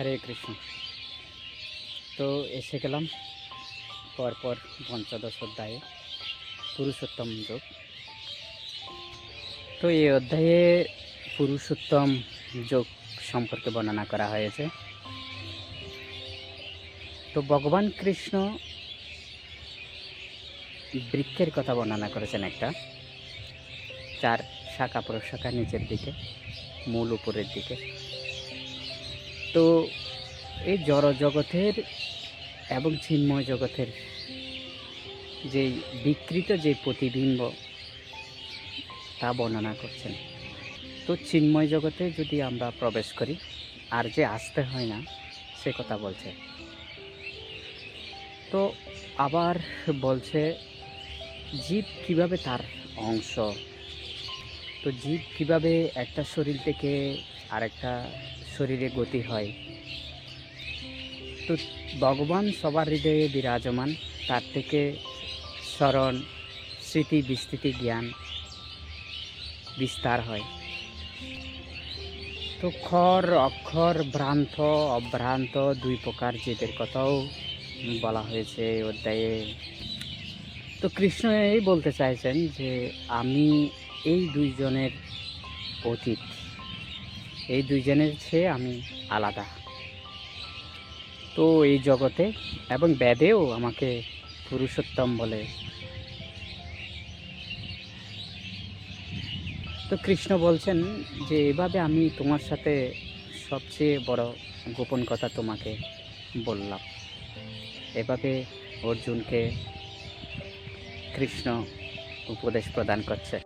হরে কৃষ্ণ। তো এসে গেলাম পরপর পঞ্চদশ অধ্যায়ে পুরুষোত্তম যোগ। তো এই অধ্যায়ে পুরুষোত্তম যোগ সম্পর্কে বর্ণনা করা হয়েছে। তো ভগবান কৃষ্ণ বৃক্ষের কথা বর্ণনা করেছেন, একটা চার শাখা প্রশাখা নিচের দিকে, মূল উপরের দিকে। তো এই জড় জগতের এবং চিন্ময় জগতের যেই বিকৃত যে প্রতিবিম্ব তা বর্ণনা করছেন। তো চিন্ময় জগতে যদি আমরা প্রবেশ করি আর যে আসতে হয় না সে কথা বলছে। তো আবার বলছে জীব কিভাবে তার অংশ, তো জীব কিভাবে একটা শরীর থেকে আরেকটা শরীরে গতি হয়। তো ভগবান সবার হৃদয়ে বিরাজমান, তার থেকে স্মরণ স্মৃতি বিস্তৃতি জ্ঞান বিস্তার হয়। তো ক্ষর অক্ষর ভ্রান্ত অভ্রান্ত দুই প্রকার জীবের কথাও বলা হয়েছে এই অধ্যায়ে। তো কৃষ্ণ এই বলতে চাইছেন যে আমি এই দুইজনের অতীত, এই দুইজনের চেয়ে আমি আলাদা। তো এই জগতে এবং বেদেও আমাকে পুরুষোত্তম বলে। তো কৃষ্ণ বলছেন যে এভাবে আমি তোমার সাথে সবচেয়ে বড় গোপন কথা তোমাকে বললাম। এভাবে অর্জুনকে কৃষ্ণ উপদেশ প্রদান করছে।